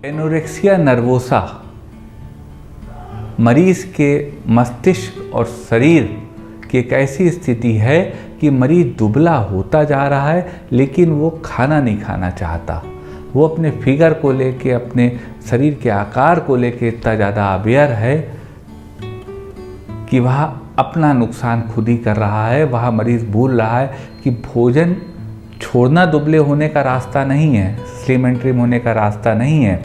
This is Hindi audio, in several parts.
एनोरेक्सिया नर्वोसा मरीज के मस्तिष्क और शरीर की एक ऐसी स्थिति है कि मरीज दुबला होता जा रहा है लेकिन वो खाना नहीं खाना चाहता। वो अपने फिगर को लेके, अपने शरीर के आकार को लेके इतना ज़्यादा अवेयर है कि वह अपना नुकसान खुद ही कर रहा है। वह मरीज़ भूल रहा है कि भोजन छोड़ना दुबले होने का रास्ता नहीं है, स्लिम एंड ट्रिम होने का रास्ता नहीं है।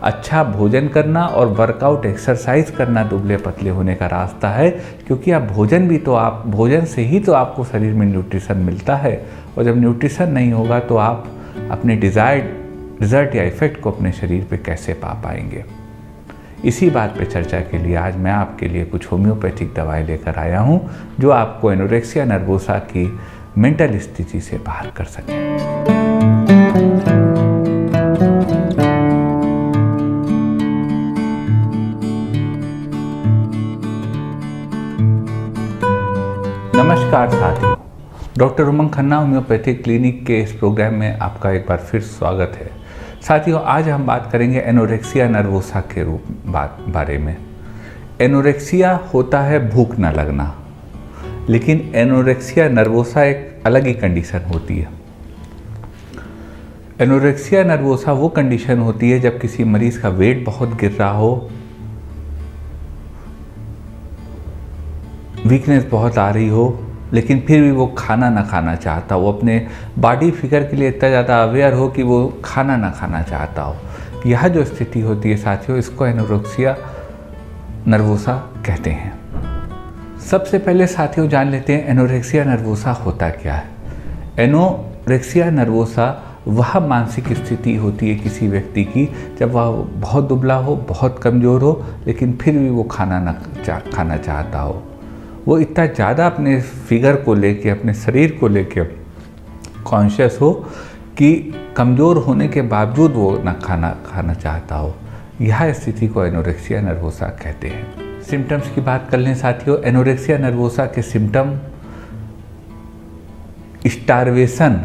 अच्छा भोजन करना और वर्कआउट एक्सरसाइज करना दुबले पतले होने का रास्ता है, क्योंकि आप भोजन से ही तो आपको शरीर में न्यूट्रिशन मिलता है, और जब न्यूट्रिशन नहीं होगा तो आप अपने डिज़ायर्ड रिजल्ट या इफ़ेक्ट को अपने शरीर पे कैसे पा पाएंगे। इसी बात पे चर्चा के लिए आज मैं आपके लिए कुछ होम्योपैथिक दवाएं लेकर आया हूँ जो आपको एनोरेक्सिया नर्वोसा की मेंटल स्थिति से बाहर कर सके। नमस्कार साथियों, डॉक्टर उमंग खन्ना होम्योपैथिक क्लिनिक के इस प्रोग्राम में आपका एक बार फिर स्वागत है। साथियों, आज हम बात करेंगे एनोरेक्सिया नर्वोसा के बारे में। एनोरेक्सिया होता है भूख न लगना, लेकिन एनोरेक्सिया नर्वोसा एक अलग ही कंडीशन होती है। एनोरेक्सिया नर्वोसा वो कंडीशन होती है जब किसी मरीज का वेट बहुत गिर रहा हो, वीकनेस बहुत आ रही हो, लेकिन फिर भी वो खाना ना खाना चाहता हो, अपने बॉडी फिगर के लिए इतना ज़्यादा अवेयर हो कि वो खाना ना खाना चाहता हो। यह जो स्थिति होती है साथियों, इसको एनोरेक्सिया नर्वोसा कहते हैं। सबसे पहले साथियों जान लेते हैं एनोरेक्सिया नर्वोसा होता क्या है। एनोरेक्सिया नर्वोसा वह मानसिक स्थिति होती है किसी व्यक्ति की जब वह बहुत दुबला हो, बहुत कमज़ोर हो, लेकिन फिर भी वो खाना चाहता हो। वो इतना ज़्यादा अपने फिगर को लेके, अपने शरीर को लेके कॉन्शियस हो कि कमज़ोर होने के बावजूद वो ना खाना चाहता हो। यह स्थिति को एनोरेक्सिया नर्वोसा कहते हैं। सिम्टम्स की बात कर लें साथियों, एनोरेक्सिया नर्वोसा के सिम्टम स्टारवेशन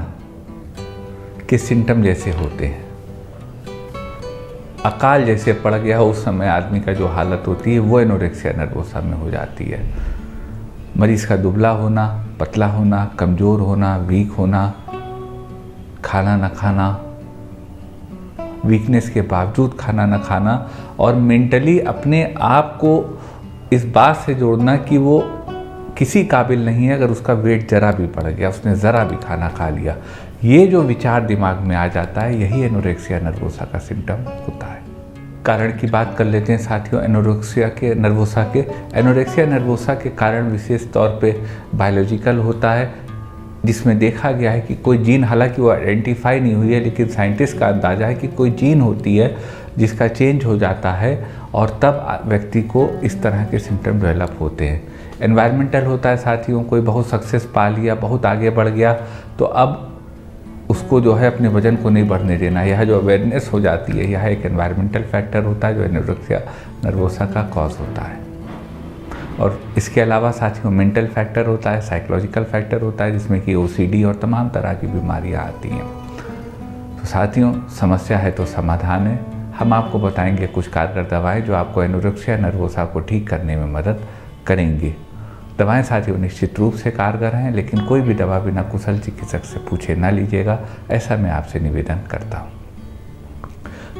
के सिम्टम जैसे होते हैं। अकाल जैसे पड़ गया हो उस समय आदमी का जो हालत होती है वो एनोरेक्सिया नर्वोसा में हो जाती है। मरीज़ का दुबला होना, पतला होना, कमज़ोर होना, वीक होना, खाना न खाना, वीकनेस के बावजूद खाना न खाना, और मेंटली अपने आप को इस बात से जोड़ना कि वो किसी काबिल नहीं है अगर उसका वेट ज़रा भी बढ़ गया, उसने ज़रा भी खाना खा लिया। ये जो विचार दिमाग में आ जाता है, यही एनोरेक्सिया नर्वोसा का सिम्टम होता है। कारण की बात कर लेते हैं साथियों एनोरेक्सिया नर्वोसा के कारण विशेष तौर पे बायोलॉजिकल होता है, जिसमें देखा गया है कि कोई जीन, हालांकि वो आइडेंटिफाई नहीं हुई है, लेकिन साइंटिस्ट का अंदाज़ा है कि कोई जीन होती है जिसका चेंज हो जाता है और तब व्यक्ति को इस तरह के सिम्टम डेवलप होते हैं। एनवायरमेंटल होता है साथियों, कोई बहुत सक्सेस पा लिया, बहुत आगे बढ़ गया, तो अब उसको जो है अपने वजन को नहीं बढ़ने देना, यह जो अवेयरनेस हो जाती है, यह एक एनवायरमेंटल फैक्टर होता है जो एनोरेक्सिया नर्वोसा का कॉज होता है। और इसके अलावा साथियों मेंटल फैक्टर होता है, साइकोलॉजिकल फैक्टर होता है, जिसमें कि ओसीडी और तमाम तरह की बीमारियां आती हैं। तो साथियों, समस्या है तो समाधान है। हम आपको बताएंगे कुछ कारगर दवाएं जो आपको एनोरेक्सिया नर्वोसा को ठीक करने में मदद करेंगी। दवाएं साथियों निश्चित रूप से कारगर हैं, लेकिन कोई भी दवा बिना कुशल चिकित्सक से पूछे ना लीजिएगा, ऐसा मैं आपसे निवेदन करता हूं।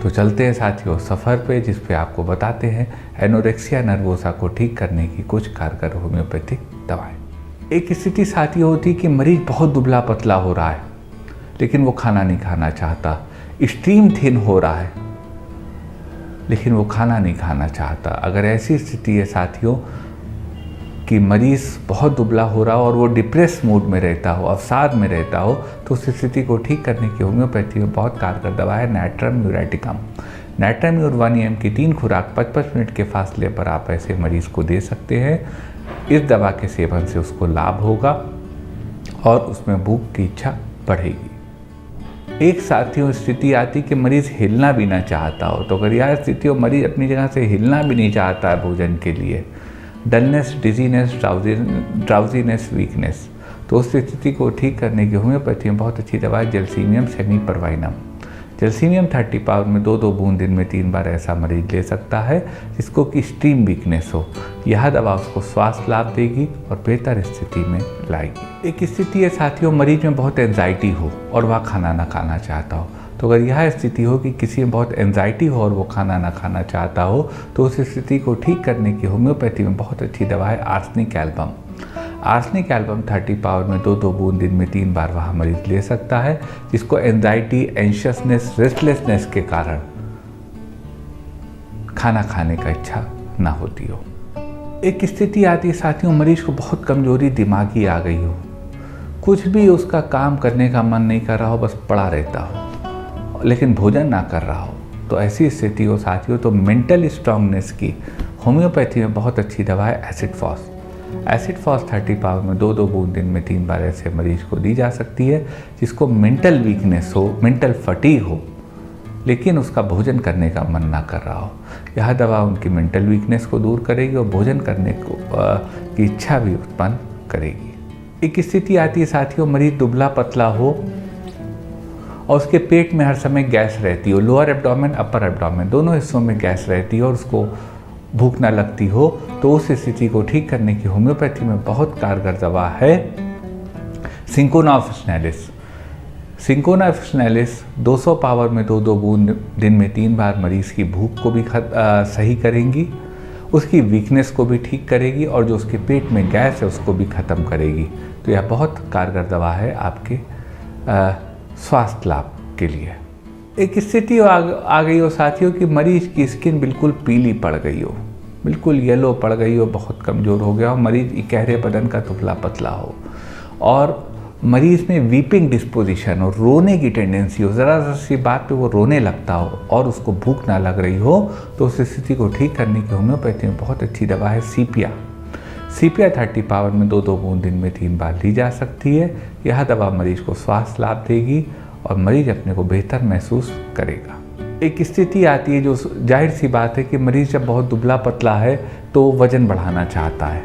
तो चलते हैं साथियों सफ़र पे, जिस पे आपको बताते हैं एनोरेक्सिया नर्वोसा को ठीक करने की कुछ कारगर होम्योपैथिक दवाएं। एक स्थिति साथियों होती है कि मरीज बहुत दुबला पतला हो रहा है, लेकिन वो खाना नहीं खाना चाहता, एक्सट्रीम थिन हो रहा है, लेकिन वो खाना नहीं खाना चाहता। अगर ऐसी स्थिति है साथियों कि मरीज़ बहुत दुबला हो रहा हो और वो डिप्रेस मूड में रहता हो, अवसाद में रहता हो, तो उस स्थिति को ठीक करने की होम्योपैथी में बहुत कारगर दवा है नैट्रम यूरेटिकम। नैट्रम यूर 1 mg की 3 खुराक 55 मिनट के फासले पर आप ऐसे मरीज़ को दे सकते हैं। इस दवा के सेवन से उसको लाभ होगा और उसमें भूख की इच्छा बढ़ेगी। एक साथियों स्थिति आती कि मरीज़ हिलना भी ना चाहता हो, तो अगर यह स्थिति हो मरीज़ अपनी जगह से हिलना भी नहीं चाहता है भोजन के लिए, डलनेस, डिजीनेस, ड्राउजीनेस, वीकनेस, तो उस स्थिति को ठीक करने की होम्योपैथी में बहुत अच्छी दवा है जलसीमियम सेमीपरवाइनम। जैल्सीनियम 30 पावर में 2-2 बूंद दिन में 3 बार ऐसा मरीज ले सकता है जिसको कि एक्सट्रीम वीकनेस हो। यह दवा उसको स्वास्थ्य लाभ देगी और बेहतर स्थिति में लाएगी। एक स्थिति है साथियों, मरीज में बहुत एंजाइटी हो और वह खाना ना खाना चाहता हो। तो अगर यह स्थिति हो कि किसी में बहुत एंजाइटी हो और वो खाना ना खाना चाहता हो, तो उस स्थिति को ठीक करने की होम्योपैथी में बहुत अच्छी दवा है arsenic album. Arsenic album 30 power में 2-2 बूंद दिन में 3 बार वह मरीज ले सकता है जिसको एंजाइटी, एंशियसनेस, रेस्टलेसनेस के कारण खाना खाने का इच्छा ना होती हो। एक स्थिति आती है साथियों, मरीज को बहुत कमजोरी दिमागी आ गई हो, कुछ भी उसका काम करने का मन नहीं कर रहा हो, बस पड़ा रहता हो लेकिन भोजन ना कर रहा हो। तो ऐसी स्थिति हो साथियों, तो मेंटल स्ट्रांगनेस की होम्योपैथी में बहुत अच्छी दवा है acid phos. Acid phos 30 power में 2-2 बूंद दिन में 3 बार ऐसे मरीज को दी जा सकती है जिसको मेंटल वीकनेस हो, मेंटल फटीग हो, लेकिन उसका भोजन करने का मन ना कर रहा हो। यह दवा उनकी मेंटल वीकनेस को दूर करेगी और भोजन करने की इच्छा भी उत्पन्न करेगी। एक स्थिति आती है साथियों, मरीज दुबला पतला हो और उसके पेट में हर समय गैस रहती हो, लोअर एब्डोमेन, अपर एब्डोमेन दोनों हिस्सों में गैस रहती है और उसको भूख ना लगती हो। तो उस स्थिति को ठीक करने की होम्योपैथी में बहुत कारगर दवा है सिंकोना ऑफिशिनेलिस। सिंकोना ऑफिशिनेलिस 200 पावर में 2-2 बूंद दिन में 3 बार मरीज की भूख को भी सही करेंगी, उसकी वीकनेस को भी ठीक करेगी और जो उसके पेट में गैस है उसको भी ख़त्म करेगी। तो यह बहुत कारगर दवा है आपके स्वास्थ्य लाभ के लिए। एक स्थिति आ गई हो साथियों कि मरीज की स्किन बिल्कुल पीली पड़ गई हो, बिल्कुल येलो पड़ गई हो, बहुत कमज़ोर हो गया हो, मरीज इकहरे बदन का दुबला पतला हो और मरीज में वीपिंग डिस्पोजिशन और रोने की टेंडेंसी हो, ज़रा सी बात पे वो रोने लगता हो और उसको भूख ना लग रही हो, तो उस स्थिति को ठीक करने की होम्योपैथी में बहुत अच्छी दवा है सीपिया। सीपिया 30 पावर में 2-2 बूंद दिन में 3 बार ली जा सकती है। यह दवा मरीज को स्वास्थ्य लाभ देगी और मरीज अपने को बेहतर महसूस करेगा। एक स्थिति आती है जो जाहिर सी बात है कि मरीज जब बहुत दुबला पतला है तो वज़न बढ़ाना चाहता है,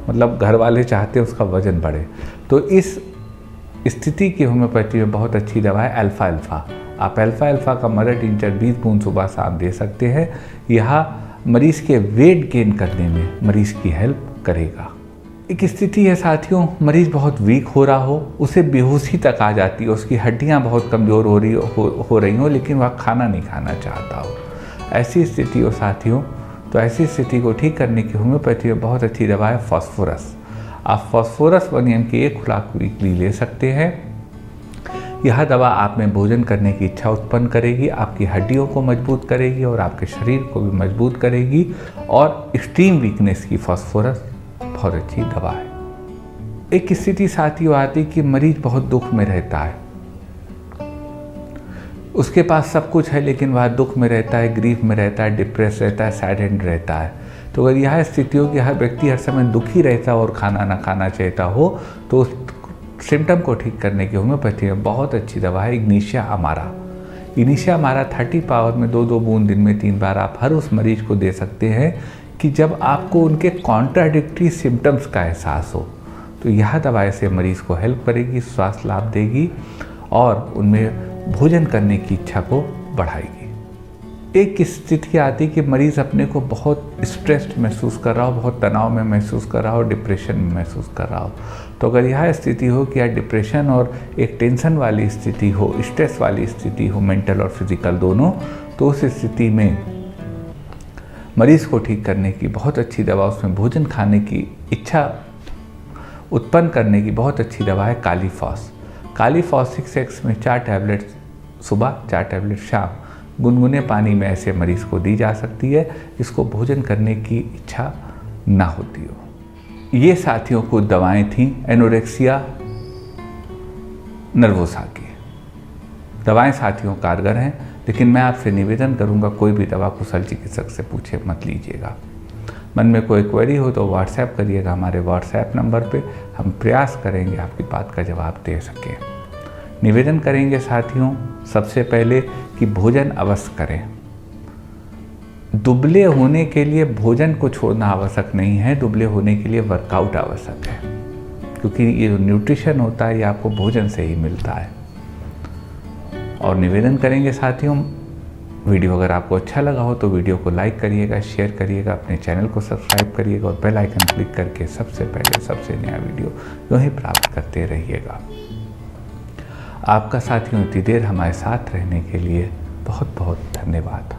मतलब घर वाले चाहते हैं उसका वज़न बढ़े। तो इस स्थिति की होम्योपैथी में बहुत अच्छी दवा है अल्फ़ा अल्फ़ा। आप अल्फ़ा अल्फ़ा का मदर टिंचर 20 बूंद सुबह शाम दे सकते हैं। यह मरीज़ के वेट गेन करने में मरीज़ की हेल्प करेगा। एक स्थिति है साथियों, मरीज़ बहुत वीक हो रहा हो, उसे बेहोशी तक आ जाती है, उसकी हड्डियां बहुत कमज़ोर हो रही हो लेकिन वह खाना नहीं खाना चाहता हो। ऐसी स्थिति हो साथियों, तो ऐसी स्थिति को ठीक करने की होम्योपैथी में बहुत अच्छी दवा है फॉस्फोरस। आप फॉस्फोरस 1 mg की 1 खुराक वीकली ले सकते हैं। यह दवा आप में भोजन करने की इच्छा उत्पन्न करेगी, आपकी हड्डियों को मजबूत करेगी और आपके शरीर को भी मजबूत करेगी और एक्सट्रीम वीकनेस की फॉस्फोरस बहुत अच्छी दवा है। एक स्थिति साथियों आती कि मरीज बहुत दुख में रहता है, उसके पास सब कुछ है लेकिन वह दुख में रहता है, ग्रीफ में रहता है, डिप्रेस रहता है, सैडेंड रहता है। तो अगर यह स्थिति हो कि हर व्यक्ति हर समय दुखी रहता हो और खाना ना खाना चाहता हो, तो उस सिम्टम को ठीक करने की होम्योपैथी में बहुत अच्छी दवा है इग्निशिया अमारा। इग्निशिया अमारा 30 पावर में 2-2 बूंद दिन में 3 बार आप हर उस मरीज को दे सकते हैं कि जब आपको उनके कॉन्ट्राडिक्टरी सिम्टम्स का एहसास हो। तो यह दवा ऐसे मरीज़ को हेल्प करेगी, स्वास्थ्य लाभ देगी और उनमें भोजन करने की इच्छा को बढ़ाएगी। एक स्थिति आती कि मरीज़ अपने को बहुत स्ट्रेस्ड महसूस कर रहा हो, बहुत तनाव में महसूस कर रहा हो, डिप्रेशन में महसूस कर रहा हो। तो अगर यह स्थिति हो कि यह डिप्रेशन और एक टेंशन वाली स्थिति हो, स्ट्रेस वाली स्थिति हो, मेंटल और फिजिकल दोनों, तो उस स्थिति में मरीज़ को ठीक करने की बहुत अच्छी दवा, उसमें भोजन खाने की इच्छा उत्पन्न करने की बहुत अच्छी दवा है कालीफॉस। कालीफॉस 6x में 4 टैबलेट सुबह, 4 टैबलेट शाम गुनगुने पानी में ऐसे मरीज़ को दी जा सकती है जिसको भोजन करने की इच्छा ना होती हो। ये साथियों कुछ दवाएं थीं एनोरेक्सिया नर्वोसा की। दवाएं साथियों कारगर हैं, लेकिन मैं आपसे निवेदन करूंगा कोई भी दवा कुशल चिकित्सक से पूछे मत लीजिएगा। मन में कोई क्वेरी हो तो व्हाट्सएप करिएगा हमारे व्हाट्सएप नंबर पे, हम प्रयास करेंगे आपकी बात का जवाब दे सकें। निवेदन करेंगे साथियों सबसे पहले कि भोजन अवश्य करें। दुबले होने के लिए भोजन को छोड़ना आवश्यक नहीं है, दुबले होने के लिए वर्कआउट आवश्यक है, क्योंकि ये जो न्यूट्रिशन होता है ये आपको भोजन से ही मिलता है। और निवेदन करेंगे साथियों, वीडियो अगर आपको अच्छा लगा हो तो वीडियो को लाइक करिएगा, शेयर करिएगा, अपने चैनल को सब्सक्राइब करिएगा और बेल आइकन क्लिक करके सबसे पहले सबसे नया वीडियो यूँ ही प्राप्त करते रहिएगा। आपका साथियों इतनी देर हमारे साथ रहने के लिए बहुत बहुत धन्यवाद।